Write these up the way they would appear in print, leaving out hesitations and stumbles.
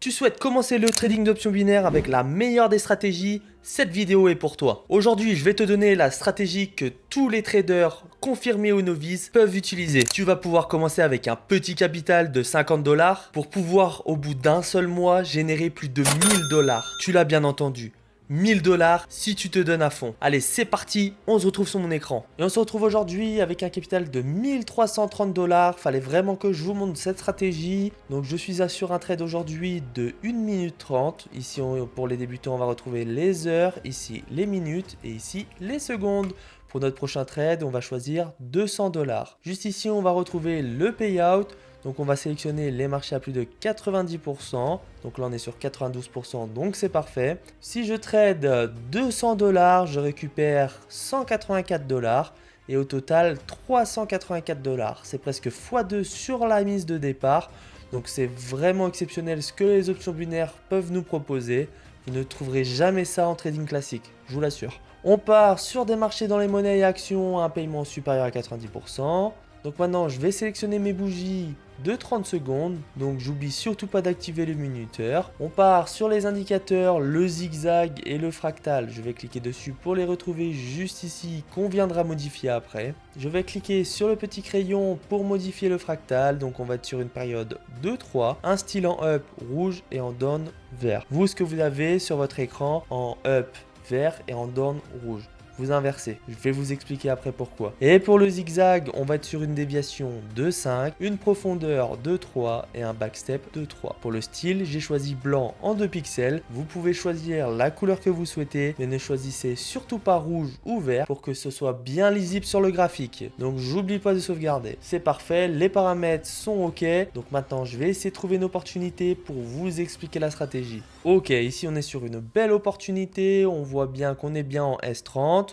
Tu souhaites commencer le trading d'options binaires avec la meilleure des stratégies? Cette vidéo est pour toi. Aujourd'hui, je vais te donner la stratégie que tous les traders confirmés ou novices peuvent utiliser. Tu vas pouvoir commencer avec un petit capital de 50 $ pour pouvoir au bout d'un seul mois générer plus de 1000 $. Tu l'as bien entendu. 1000 $ si tu te donnes à fond. Allez, c'est parti, on se retrouve sur mon écran. Et on se retrouve aujourd'hui avec un capital de 1330 $. Fallait vraiment que je vous montre cette stratégie. Donc je suis sur un trade aujourd'hui de 1 minute 30. Ici, pour les débutants, on va retrouver les heures, ici les minutes et ici les secondes. Pour notre prochain trade, on va choisir 200 $. Juste ici, on va retrouver le payout. Donc on va sélectionner les marchés à plus de 90%. Donc là on est sur 92%, donc c'est parfait. Si je trade 200 $, je récupère 184 $. Et au total 384 $. C'est presque x2 sur la mise de départ. Donc c'est vraiment exceptionnel ce que les options binaires peuvent nous proposer. Vous ne trouverez jamais ça en trading classique, je vous l'assure. On part sur des marchés dans les monnaies et actions à un paiement supérieur à 90%. Donc maintenant, je vais sélectionner mes bougies de 30 secondes. Donc j'oublie surtout pas d'activer le minuteur. On part sur les indicateurs, le zigzag et le fractal. Je vais cliquer dessus pour les retrouver juste ici, qu'on viendra modifier après. Je vais cliquer sur le petit crayon pour modifier le fractal. Donc on va être sur une période de 3. Un style en up rouge et en down vert. Vous, ce que vous avez sur votre écran en up vert et en down rouge. Vous inversez. Je vais vous expliquer après pourquoi. Et pour le zigzag, on va être sur une déviation de 5, une profondeur de 3 et un backstep de 3. Pour le style, j'ai choisi blanc en 2 pixels. Vous pouvez choisir la couleur que vous souhaitez, mais ne choisissez surtout pas rouge ou vert pour que ce soit bien lisible sur le graphique. Donc j'oublie pas de sauvegarder. C'est parfait, les paramètres sont ok. Donc maintenant, je vais essayer de trouver une opportunité pour vous expliquer la stratégie. Ok, ici on est sur une belle opportunité. On voit bien qu'on est bien en S30.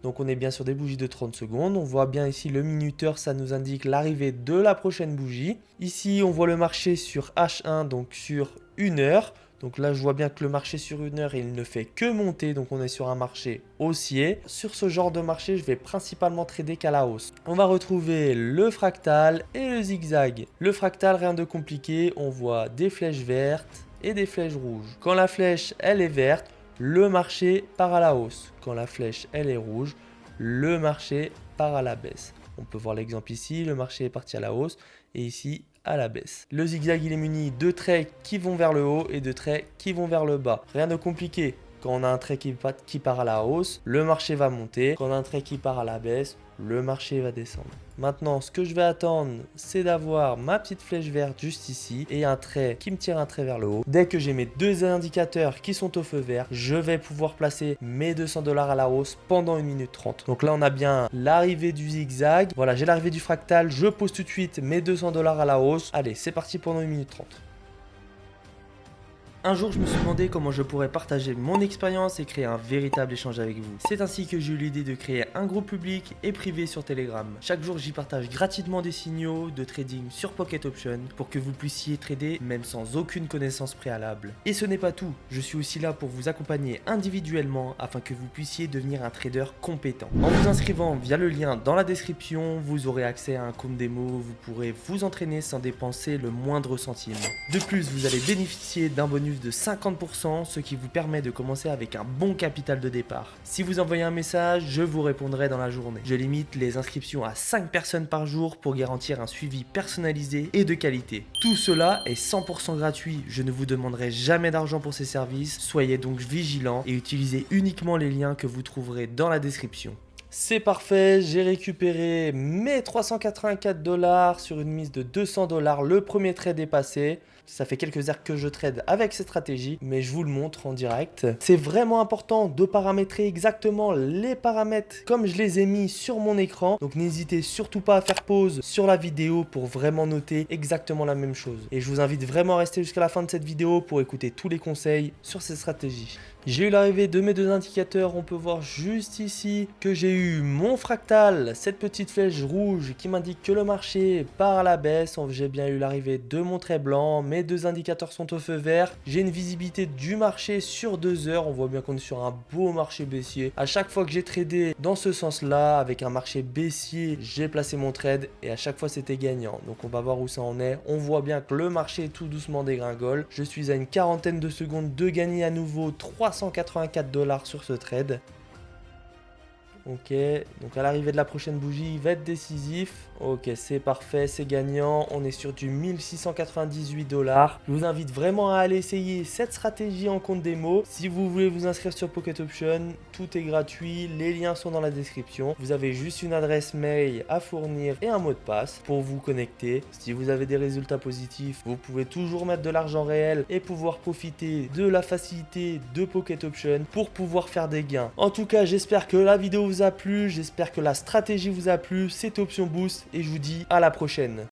Donc on est bien sur des bougies de 30 secondes. On voit bien ici le minuteur, ça nous indique l'arrivée de la prochaine bougie. Ici, on voit le marché sur H1, donc sur 1 heure. Donc là, je vois bien que le marché sur 1 heure, il ne fait que monter. Donc on est sur un marché haussier. Sur ce genre de marché, je vais principalement trader qu'à la hausse. On va retrouver le fractal et le zigzag. Le fractal, rien de compliqué. On voit des flèches vertes et des flèches rouges. Quand la flèche, elle est verte, le marché part à la hausse. Quand la flèche elle est rouge, le marché part à la baisse. On peut voir l'exemple ici, le marché est parti à la hausse et ici à la baisse. Le zigzag il est muni de traits qui vont vers le haut et de traits qui vont vers le bas. Rien de compliqué. Quand on a un trait qui part à la hausse, le marché va monter. Quand on a un trait qui part à la baisse, le marché va descendre. Maintenant, ce que je vais attendre, c'est d'avoir ma petite flèche verte juste ici et un trait qui me tire un trait vers le haut. Dès que j'ai mes deux indicateurs qui sont au feu vert, je vais pouvoir placer mes 200 $ à la hausse pendant 1 minute 30. Donc là, on a bien l'arrivée du zigzag. Voilà, j'ai l'arrivée du fractal. Je pose tout de suite mes 200 $ à la hausse. Allez, c'est parti pendant 1 minute 30. Un jour, je me suis demandé comment je pourrais partager mon expérience et créer un véritable échange avec vous. C'est ainsi que j'ai eu l'idée de créer un groupe public et privé sur Telegram. Chaque jour, j'y partage gratuitement des signaux de trading sur Pocket Option pour que vous puissiez trader même sans aucune connaissance préalable. Et ce n'est pas tout, je suis aussi là pour vous accompagner individuellement afin que vous puissiez devenir un trader compétent. En vous inscrivant via le lien dans la description, vous aurez accès à un compte démo où vous pourrez vous entraîner sans dépenser le moindre centime. De plus, vous allez bénéficier d'un bonus de 50%, ce qui vous permet de commencer avec un bon capital de départ. Si vous envoyez un message, je vous répondrai dans la journée. Je limite les inscriptions à 5 personnes par jour pour garantir un suivi personnalisé et de qualité. Tout cela est 100% gratuit, je ne vous demanderai jamais d'argent pour ces services, soyez donc vigilants et utilisez uniquement les liens que vous trouverez dans la description. C'est parfait, j'ai récupéré mes 384 $ sur une mise de 200 $. Le premier trade est passé. Ça fait quelques heures que je trade avec cette stratégie, mais je vous le montre en direct. C'est vraiment important de paramétrer exactement les paramètres comme je les ai mis sur mon écran. Donc n'hésitez surtout pas à faire pause sur la vidéo pour vraiment noter exactement la même chose. Et je vous invite vraiment à rester jusqu'à la fin de cette vidéo pour écouter tous les conseils sur cette stratégie. J'ai eu l'arrivée de mes deux indicateurs, on peut voir juste ici que j'ai eu mon fractal, cette petite flèche rouge qui m'indique que le marché part à la baisse. J'ai bien eu l'arrivée de mon trait blanc, mes mes 2 indicateurs sont au feu vert. J'ai une visibilité du marché sur 2 heures. On voit bien qu'on est sur un beau marché baissier. À chaque fois que j'ai tradé dans ce sens-là, avec un marché baissier, j'ai placé mon trade et à chaque fois c'était gagnant. Donc on va voir où ça en est. On voit bien que le marché tout doucement dégringole. Je suis à une quarantaine de secondes de gagner à nouveau 384 $ sur ce trade. Ok, donc à l'arrivée de la prochaine bougie, il va être décisif. Ok, c'est parfait, c'est gagnant. On est sur du 1698 $. Je vous invite vraiment à aller essayer cette stratégie en compte démo. Si vous voulez vous inscrire sur Pocket Option, tout est gratuit. Les liens sont dans la description. Vous avez juste une adresse mail à fournir et un mot de passe pour vous connecter. Si vous avez des résultats positifs, vous pouvez toujours mettre de l'argent réel et pouvoir profiter de la facilité de Pocket Option pour pouvoir faire des gains. En tout cas, j'espère que la vidéo vous a plu, j'espère que la stratégie vous a plu, c'était Option Boost et je vous dis à la prochaine.